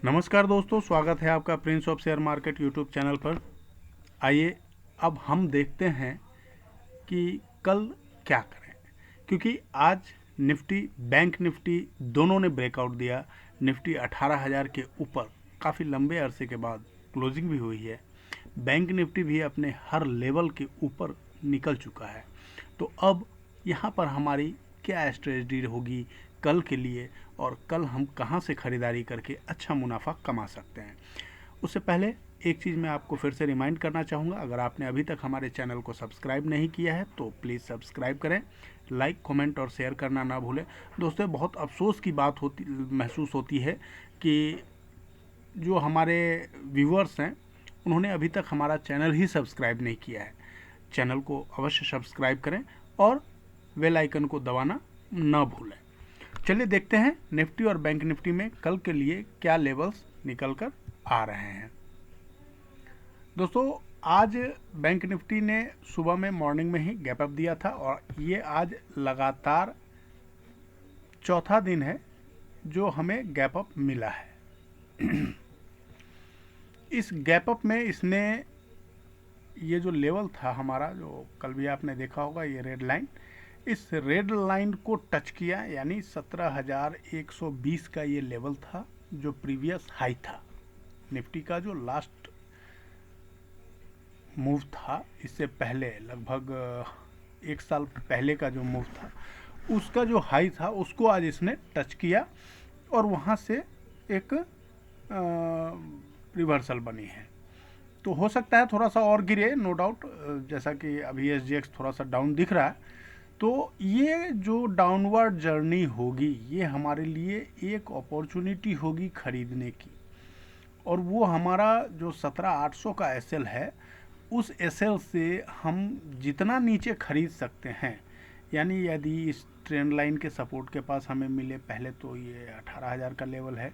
नमस्कार दोस्तों, स्वागत है आपका Prince of share market YouTube channel पर। आइए अब हम देखते हैं कि कल क्या करें, क्योंकि आज निफ्टी बैंक निफ्टी दोनों ने ब्रेकआउट दिया। निफ्टी 18,000 के ऊपर काफ़ी लंबे अरसे के बाद क्लोजिंग भी हुई है। बैंक निफ्टी भी अपने हर लेवल के ऊपर निकल चुका है। तो अब यहाँ पर हमारी क्या स्ट्रेटजी होगी कल के लिए, और कल हम कहाँ से ख़रीदारी करके अच्छा मुनाफा कमा सकते हैं। उससे पहले एक चीज़ मैं आपको फिर से रिमाइंड करना चाहूँगा, अगर आपने अभी तक हमारे चैनल को सब्सक्राइब नहीं किया है तो प्लीज़ सब्सक्राइब करें, लाइक कमेंट और शेयर करना ना भूलें। दोस्तों, बहुत अफसोस की बात महसूस होती है कि जो हमारे व्यूअर्स हैं उन्होंने अभी तक हमारा चैनल ही सब्सक्राइब नहीं किया है। चैनल को अवश्य सब्सक्राइब करें और बेल आइकन को दबाना ना भूलें। चलिए देखते हैं निफ्टी और बैंक निफ्टी में कल के लिए क्या लेवल्स निकल कर आ रहे हैं। दोस्तों, आज बैंक निफ्टी ने सुबह में मॉर्निंग में ही गैप अप दिया था और ये आज लगातार चौथा दिन है जो हमें गैप अप मिला है। इस गैप अप में इसने ये जो लेवल था हमारा, जो कल भी आपने देखा होगा, ये रेड लाइन, इस रेड लाइन को टच किया, यानी 17,120 का ये लेवल था जो प्रीवियस हाई था। निफ्टी का जो लास्ट मूव था, इससे पहले लगभग एक साल पहले का जो मूव था, उसका जो हाई था उसको आज इसने टच किया और वहाँ से एक रिवर्सल बनी है। तो हो सकता है थोड़ा सा और गिरे, नो डाउट, जैसा कि अभी SGX थोड़ा सा डाउन दिख रहा है। तो ये जो डाउनवर्ड जर्नी होगी, ये हमारे लिए एक अपॉर्चुनिटी होगी खरीदने की, और वो हमारा जो 17,800 का SL है, उस SL से हम जितना नीचे खरीद सकते हैं, यानी यदि इस ट्रेंड लाइन के सपोर्ट के पास हमें मिले, पहले तो ये 18,000 का लेवल है।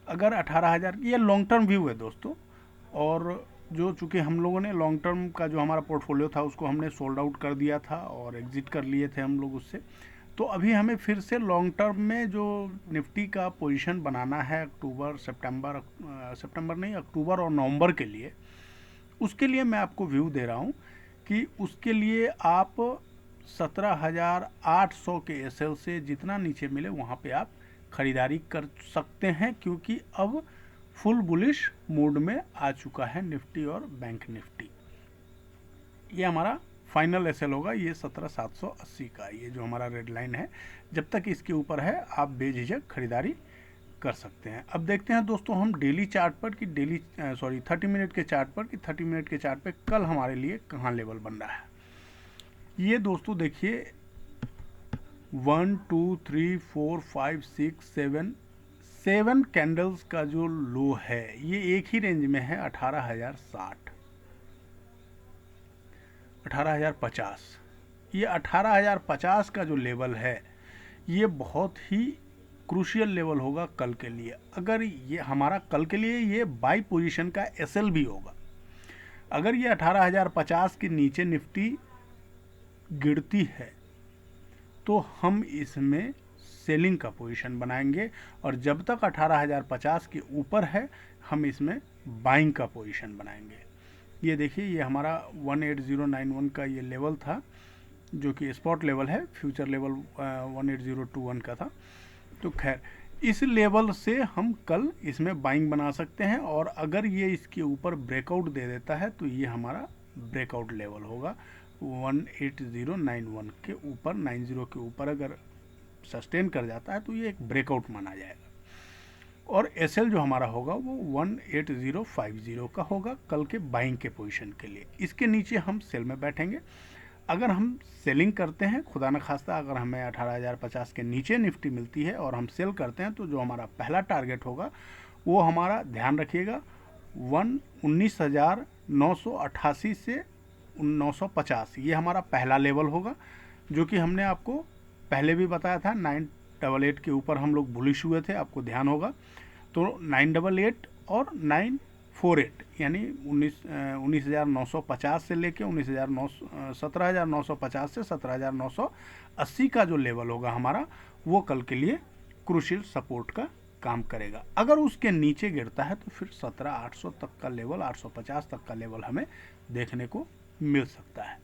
अगर 18,000, ये लॉन्ग टर्म व्यू है दोस्तों, और जो चूँकि हम लोगों ने लॉन्ग टर्म का जो हमारा पोर्टफोलियो था उसको हमने सोल्ड आउट कर दिया था और एग्जिट कर लिए थे हम लोग उससे। तो अभी हमें फिर से लॉन्ग टर्म में जो निफ्टी का पोजीशन बनाना है अक्टूबर और नवंबर के लिए, उसके लिए मैं आपको व्यू दे रहा हूँ कि उसके लिए आप 17,800 के SL से जितना नीचे मिले वहाँ पे आप ख़रीदारी कर सकते हैं, क्योंकि अब फुल बुलिश मूड में आ चुका है निफ्टी और बैंक निफ्टी। ये हमारा फाइनल SL होगा, ये 17,780 का, ये जो हमारा रेड लाइन है, जब तक इसके ऊपर है आप बेझिझक खरीदारी कर सकते हैं। अब देखते हैं दोस्तों हम डेली चार्ट पर कि 30 मिनट के चार्ट पर कि 30 मिनट के चार्ट पे कल हमारे लिए कहाँ लेवल बन रहा है। ये दोस्तों देखिए, 1 2 3 4 5 6 7 कैंडल्स का जो लो है, ये एक ही रेंज में है, 18,060, 18,050। ये 18,050 का जो लेवल है, ये बहुत ही क्रूशियल लेवल होगा कल के लिए। अगर ये हमारा कल के लिए ये बाई पोजीशन का SL भी होगा। अगर ये 18,050 के नीचे निफ्टी गिरती है तो हम इसमें सेलिंग का पोजीशन बनाएंगे, और जब तक 18,050 के ऊपर है हम इसमें बाइंग का पोजीशन बनाएंगे। ये देखिए, ये हमारा 18091 का ये लेवल था, जो कि स्पॉट लेवल है, फ्यूचर लेवल 18021 का था। तो खैर, इस लेवल से हम कल इसमें बाइंग बना सकते हैं, और अगर ये इसके ऊपर ब्रेकआउट दे देता है तो ये हमारा ब्रेकआउट लेवल होगा 18091 के ऊपर, 90 के ऊपर अगर सस्टेन कर जाता है तो ये एक ब्रेकआउट माना जाएगा। और SL जो हमारा होगा वो 18050 का होगा कल के बाइंग के पोजीशन के लिए। इसके नीचे हम सेल में बैठेंगे। अगर हम सेलिंग करते हैं, खुदा न खास्ता अगर हमें 18,050 के नीचे निफ्टी मिलती है और हम सेल करते हैं, तो जो हमारा पहला टारगेट होगा वो हमारा, ध्यान रखिएगा, 19,988 से 950, ये हमारा पहला लेवल होगा, जो कि हमने आपको पहले भी बताया था। 988 के ऊपर हम लोग बुलिश हुए थे, आपको ध्यान होगा। तो 988 और 948, यानी 19,950 से लेके 17,950 से 17,980 का जो लेवल होगा हमारा, वो कल के लिए क्रूशियल सपोर्ट का काम करेगा। अगर उसके नीचे गिरता है तो फिर 17,800 तक का लेवल, 850 तक का लेवल हमें देखने को मिल सकता है।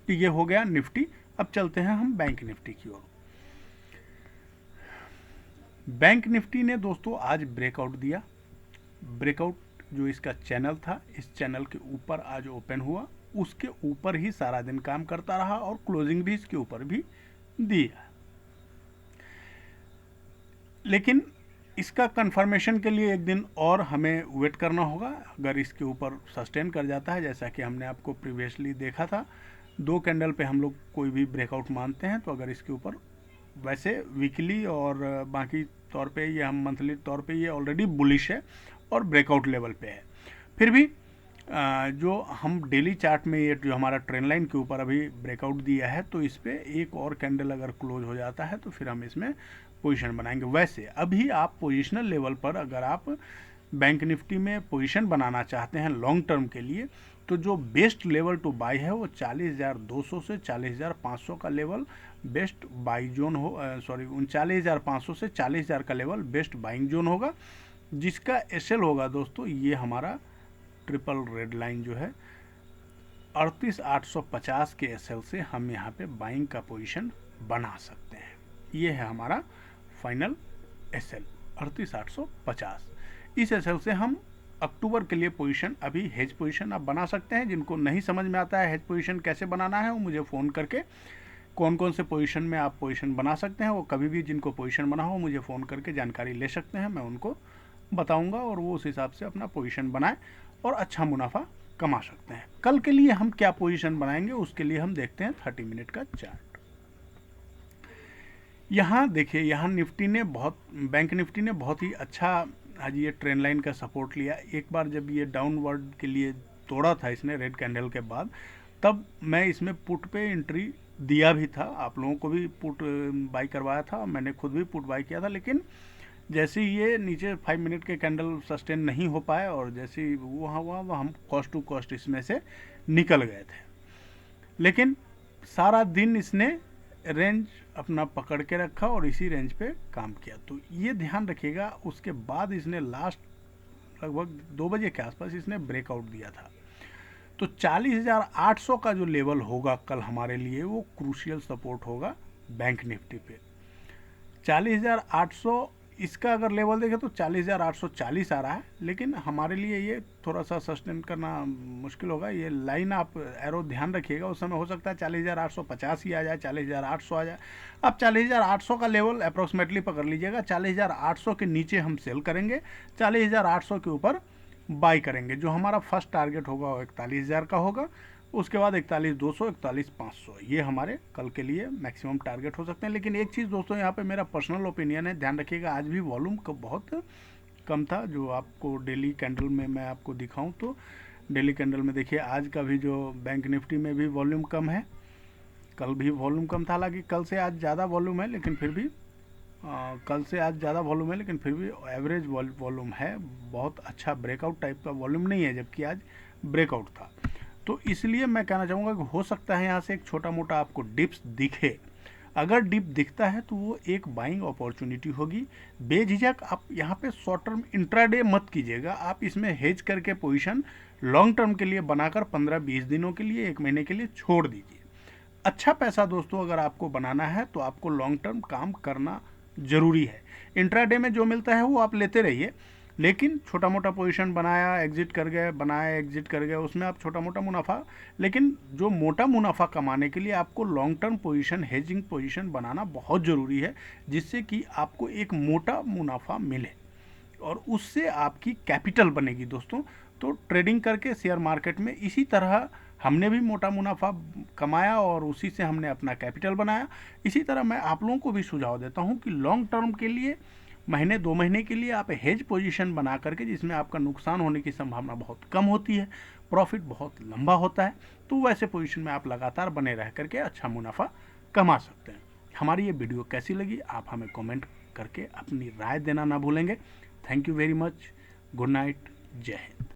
तो ये हो गया निफ्टी। अब चलते हैं हम बैंक निफ्टी की ओर। बैंक निफ्टी ने दोस्तों आज ब्रेकआउट दिया। ब्रेकआउट जो इसका चैनल था, इस चैनल के ऊपर आज ओपन हुआ, उसके ऊपर ही सारा दिन काम करता रहा और क्लोजिंग भी इसके ऊपर भी दिया। लेकिन इसका कंफर्मेशन के लिए एक दिन और हमें वेट करना होगा। अगर इसके ऊपर सस्टेन कर जाता है, जैसा कि हमने आपको प्रीवियसली देखा था, 2 कैंडल पे हम लोग कोई भी ब्रेकआउट मानते हैं, तो अगर इसके ऊपर, वैसे वीकली और बाकी तौर पे ये, हम मंथली तौर पे ये ऑलरेडी बुलिश है और ब्रेकआउट लेवल पे है। फिर भी जो हम डेली चार्ट में ये जो हमारा ट्रेंड लाइन के ऊपर अभी ब्रेकआउट दिया है, तो इस पे एक और कैंडल अगर क्लोज हो जाता है तो फिर हम इसमें पोजीशन बनाएंगे। वैसे अभी आप पोजीशनल लेवल पर अगर आप बैंक निफ्टी में पोजीशन बनाना चाहते हैं लॉन्ग टर्म के लिए, तो जो बेस्ट लेवल टू बाई है वो 40,200 से 40,500 का लेवल बेस्ट बाई जोन हो, 39,500 से 40,000 का लेवल बेस्ट बाइंग जोन होगा। जिसका एसएल होगा दोस्तों, ये हमारा ट्रिपल रेड लाइन जो है 38,850 के एसएल से हम यहाँ पे बाइंग का पोजीशन बना सकते हैं। ये है हमारा फाइनल एसएल 38,850। इस एसएल से हम अक्टूबर के लिए पोजीशन, अभी हेज पोजीशन आप बना सकते हैं। जिनको नहीं समझ में आता है हेज पोजीशन कैसे बनाना है, वो मुझे फ़ोन करके कौन कौन से पोजीशन में आप पोजीशन बना सकते हैं, वो कभी भी जिनको पोजीशन बना हो मुझे फ़ोन करके जानकारी ले सकते हैं। मैं उनको बताऊंगा और वो उस हिसाब से अपना पोजीशन बनाएं और अच्छा मुनाफा कमा सकते हैं। कल के लिए हम क्या पोजीशन बनाएंगे, उसके लिए हम देखते हैं 30 मिनट का चार्ट। यहाँ देखिए, यहाँ निफ्टी ने बैंक निफ्टी ने बहुत ही अच्छा आज ये ट्रेंड लाइन का सपोर्ट लिया। एक बार जब ये डाउनवर्ड के लिए तोड़ा था इसने रेड कैंडल के बाद, तब मैं इसमें पुट पे एंट्री दिया भी था, आप लोगों को भी पुट बाई करवाया था, मैंने खुद भी पुट बाई किया था। लेकिन जैसे ही ये नीचे 5 मिनट के कैंडल सस्टेन नहीं हो पाए और जैसे ही वहाँ वहाँ हम कॉस्ट टू कॉस्ट इसमें से निकल गए थे। लेकिन सारा दिन इसने रेंज अपना पकड़ के रखा और इसी रेंज पे काम किया, तो ये ध्यान रखिएगा। उसके बाद इसने लास्ट लगभग 2 बजे के आसपास इसने ब्रेकआउट दिया था। तो 40,800 का जो लेवल होगा कल हमारे लिए, वो क्रूशियल सपोर्ट होगा बैंक निफ्टी पे। 40,800 इसका अगर लेवल देखें तो 40,840 आ रहा है, लेकिन हमारे लिए ये थोड़ा सा सस्टेन करना मुश्किल होगा। ये लाइन आप एरो ध्यान रखिएगा, उस समय हो सकता है 40,850 ही आ जाए, 40,800 आ जाए। अब 40,800 का लेवल अप्रोक्सीमेटली पकड़ लीजिएगा। 40,800 के नीचे हम सेल करेंगे, 40,800 के ऊपर बाई करेंगे। जो हमारा फर्स्ट टारगेट होगा वो 41,000 का होगा, उसके बाद 41,200, 41,500, ये हमारे कल के लिए मैक्सिमम टारगेट हो सकते हैं। लेकिन एक चीज़ दोस्तों, यहाँ पे मेरा पर्सनल ओपिनियन है, ध्यान रखिएगा, आज भी वॉल्यूम बहुत कम था। जो आपको डेली कैंडल में मैं आपको दिखाऊं तो डेली कैंडल में देखिए, आज का भी जो बैंक निफ्टी में भी वॉल्यूम कम है, कल भी वॉल्यूम कम था। हालांकि कल से आज ज़्यादा वॉल्यूम है, लेकिन फिर भी कल से आज ज़्यादा वॉल्यूम है, लेकिन फिर भी एवरेज वॉल्यूम है। बहुत अच्छा ब्रेकआउट टाइप का वॉल्यूम नहीं है, जबकि आज ब्रेकआउट था। तो इसलिए मैं कहना चाहूँगा कि हो सकता है यहाँ से एक छोटा मोटा आपको डिप्स दिखे। अगर डिप दिखता है तो वो एक बाइंग अपॉर्चुनिटी होगी। बेझिझक आप यहाँ पे शॉर्ट टर्म इंट्राडे मत कीजिएगा, आप इसमें हेज करके पोजीशन लॉन्ग टर्म के लिए बनाकर 15-20 दिनों के लिए, 1 महीने के लिए छोड़ दीजिए। अच्छा पैसा दोस्तों अगर आपको बनाना है तो आपको लॉन्ग टर्म काम करना ज़रूरी है। इंट्राडे में जो मिलता है वो आप लेते रहिए, लेकिन छोटा मोटा पोजीशन बनाया एग्जिट कर गए, बनाया एग्जिट कर गए, उसमें आप छोटा मोटा मुनाफा। लेकिन जो मोटा मुनाफा कमाने के लिए आपको long term position, hedging position बनाना बहुत ज़रूरी है, जिससे कि आपको एक मोटा मुनाफा मिले और उससे आपकी कैपिटल बनेगी दोस्तों। तो ट्रेडिंग करके शेयर मार्केट में इसी तरह हमने भी मोटा मुनाफा कमाया और उसी से हमने अपना कैपिटल बनाया। इसी तरह मैं आप लोगों को भी सुझाव देता हूं कि लॉन्ग टर्म के लिए महीने 2 महीने के लिए आप हेज पोजीशन बना करके, जिसमें आपका नुकसान होने की संभावना बहुत कम होती है, प्रॉफिट बहुत लंबा होता है, तो वैसे पोजीशन में आप लगातार बने रह करके अच्छा मुनाफा कमा सकते हैं। हमारी ये वीडियो कैसी लगी आप हमें कमेंट करके अपनी राय देना ना भूलेंगे। Thank you very much. Good night. जय हिंद।